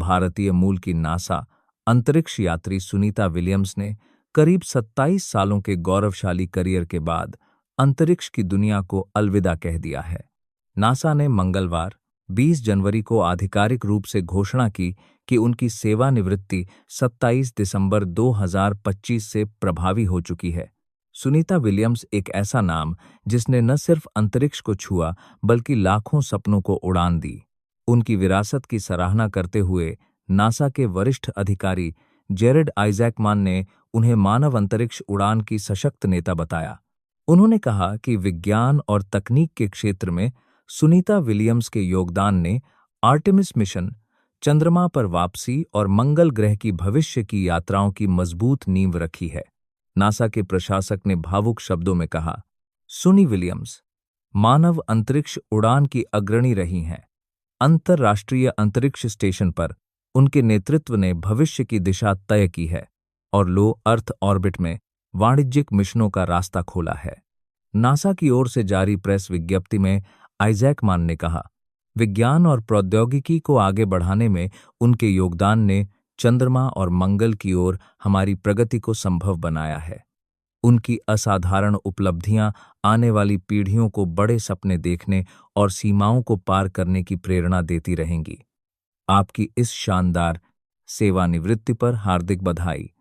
भारतीय मूल की नासा अंतरिक्ष यात्री सुनीता विलियम्स ने करीब 27 सालों के गौरवशाली करियर के बाद अंतरिक्ष की दुनिया को अलविदा कह दिया है। नासा ने मंगलवार 20 जनवरी को आधिकारिक रूप से घोषणा की कि उनकी सेवानिवृत्ति 27 दिसंबर 2025 से प्रभावी हो चुकी है। सुनीता विलियम्स एक ऐसा नाम जिसने न सिर्फ अंतरिक्ष को छुआ बल्कि लाखों सपनों को उड़ान दी। उनकी विरासत की सराहना करते हुए नासा के वरिष्ठ अधिकारी जेरेड आइजैकमान ने उन्हें मानव अंतरिक्ष उड़ान की सशक्त नेता बताया। उन्होंने कहा कि विज्ञान और तकनीक के क्षेत्र में सुनीता विलियम्स के योगदान ने आर्टेमिस मिशन, चंद्रमा पर वापसी और मंगल ग्रह की भविष्य की यात्राओं की मजबूत नींव रखी है। नासा के प्रशासक ने भावुक शब्दों में कहा, सुनी विलियम्स मानव अंतरिक्ष उड़ान की अग्रणी रही हैं। अंतर्राष्ट्रीय अंतरिक्ष स्टेशन पर उनके नेतृत्व ने भविष्य की दिशा तय की है और लो अर्थ ऑर्बिट में वाणिज्यिक मिशनों का रास्ता खोला है। नासा की ओर से जारी प्रेस विज्ञप्ति में आइजैकमान ने कहा, विज्ञान और प्रौद्योगिकी को आगे बढ़ाने में उनके योगदान ने चंद्रमा और मंगल की ओर हमारी प्रगति को संभव बनाया है। उनकी असाधारण उपलब्धियां आने वाली पीढ़ियों को बड़े सपने देखने और सीमाओं को पार करने की प्रेरणा देती रहेंगी। आपकी इस शानदार सेवानिवृत्ति पर हार्दिक बधाई।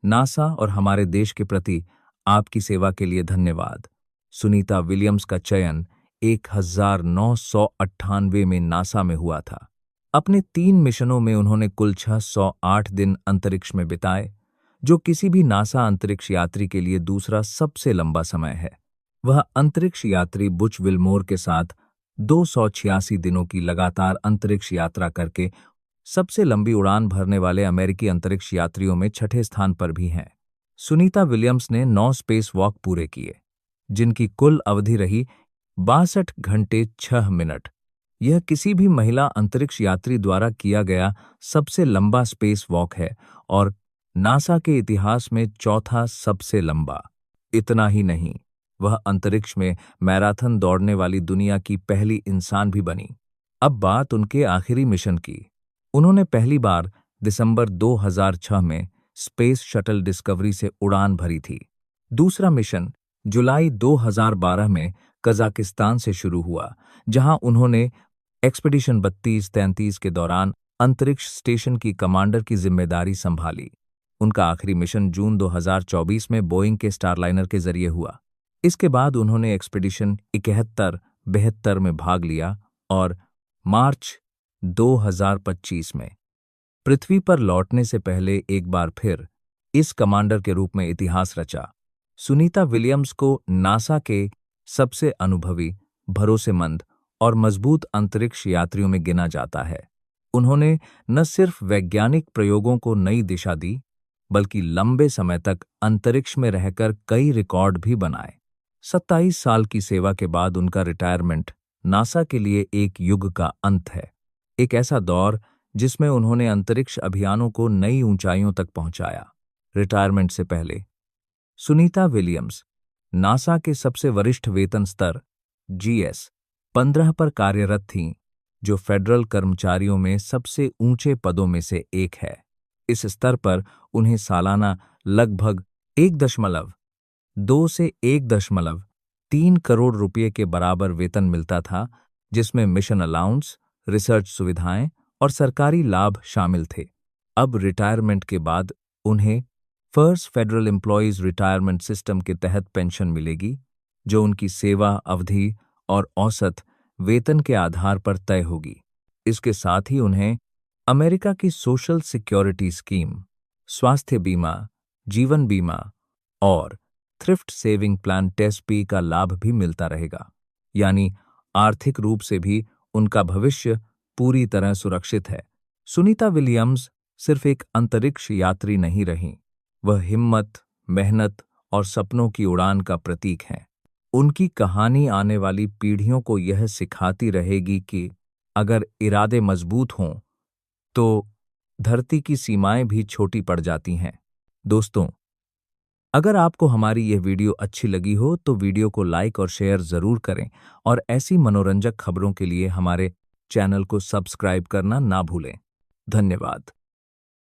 नासा और हमारे देश के प्रति आपकी सेवा के लिए धन्यवाद। सुनीता विलियम्स का चयन 1998 में नासा में हुआ था। अपने 3 मिशनों में उन्होंने कुल 608 दिन अंतरिक्ष में बिताए, जो किसी भी नासा अंतरिक्ष यात्री के लिए दूसरा सबसे लंबा समय है। वह अंतरिक्ष यात्री बुच विल्मोर के साथ 286 दिनों की लगातार अंतरिक्ष यात्रा करके सबसे लंबी उड़ान भरने वाले अमेरिकी अंतरिक्ष यात्रियों में 6ठे स्थान पर भी हैं। सुनीता विलियम्स ने 9 स्पेस वॉक पूरे किए, जिनकी कुल अवधि रही 62 घंटे 6 मिनट। यह किसी भी महिला अंतरिक्ष यात्री द्वारा किया गया सबसे लंबा स्पेस वॉक है और नासा के इतिहास में चौथा सबसे लंबा। इतना ही नहीं, वह अंतरिक्ष में मैराथन दौड़ने वाली दुनिया की पहली इंसान भी बनी। अब बात उनके आखिरी मिशन की। उन्होंने पहली बार दिसंबर 2006 में स्पेस शटल डिस्कवरी से उड़ान भरी थी। दूसरा मिशन जुलाई 2012 में कजाकिस्तान से शुरू हुआ, जहां उन्होंने एक्सपीडिशन 32-33 के दौरान अंतरिक्ष स्टेशन की कमांडर की जिम्मेदारी संभाली। उनका आखिरी मिशन जून 2024 में बोइंग के स्टारलाइनर के जरिए हुआ। इसके बाद उन्होंने एक्सपीडिशन 71-72 में भाग लिया और मार्च 2025 में पृथ्वी पर लौटने से पहले एक बार फिर इस कमांडर के रूप में इतिहास रचा। सुनीता विलियम्स को नासा के सबसे अनुभवी, भरोसेमंद और मजबूत अंतरिक्ष यात्रियों में गिना जाता है। उन्होंने न सिर्फ वैज्ञानिक प्रयोगों को नई दिशा दी, बल्कि लंबे समय तक अंतरिक्ष में रहकर कई रिकॉर्ड भी बनाए। 27 साल की सेवा के बाद उनका रिटायरमेंट नासा के लिए एक युग का अंत है, एक ऐसा दौर जिसमें उन्होंने अंतरिक्ष अभियानों को नई ऊंचाइयों तक पहुंचाया। रिटायरमेंट से पहले सुनीता विलियम्स नासा के सबसे वरिष्ठ वेतन स्तर GS 15 पर कार्यरत थीं, जो फेडरल कर्मचारियों में सबसे ऊंचे पदों में से एक है। इस स्तर पर उन्हें सालाना लगभग 1.2 से 1.3 करोड़ रुपये के बराबर वेतन मिलता था, जिसमें मिशन अलाउंस, रिसर्च सुविधाएं और सरकारी लाभ शामिल थे। अब रिटायरमेंट के बाद उन्हें first federal employees retirement system के तहत पेंशन मिलेगी, जो उनकी सेवा अवधि और औसत वेतन के आधार पर तय होगी। इसके साथ ही उन्हें अमेरिका की सोशल सिक्योरिटी स्कीम, स्वास्थ्य बीमा, जीवन बीमा और थ्रिफ्ट सेविंग प्लान टेस्पी का लाभ भी मिलता रहेगा। यानी आर्थिक रूप से भी उनका भविष्य पूरी तरह सुरक्षित है। सुनीता विलियम्स सिर्फ एक अंतरिक्ष यात्री नहीं रहीं, वह हिम्मत, मेहनत और सपनों की उड़ान का प्रतीक हैं। उनकी कहानी आने वाली पीढ़ियों को यह सिखाती रहेगी कि अगर इरादे मजबूत हों तो धरती की सीमाएं भी छोटी पड़ जाती हैं। दोस्तों, अगर आपको हमारी यह वीडियो अच्छी लगी हो तो वीडियो को लाइक और शेयर जरूर करें और ऐसी मनोरंजक खबरों के लिए हमारे चैनल को सब्सक्राइब करना ना भूलें। धन्यवाद।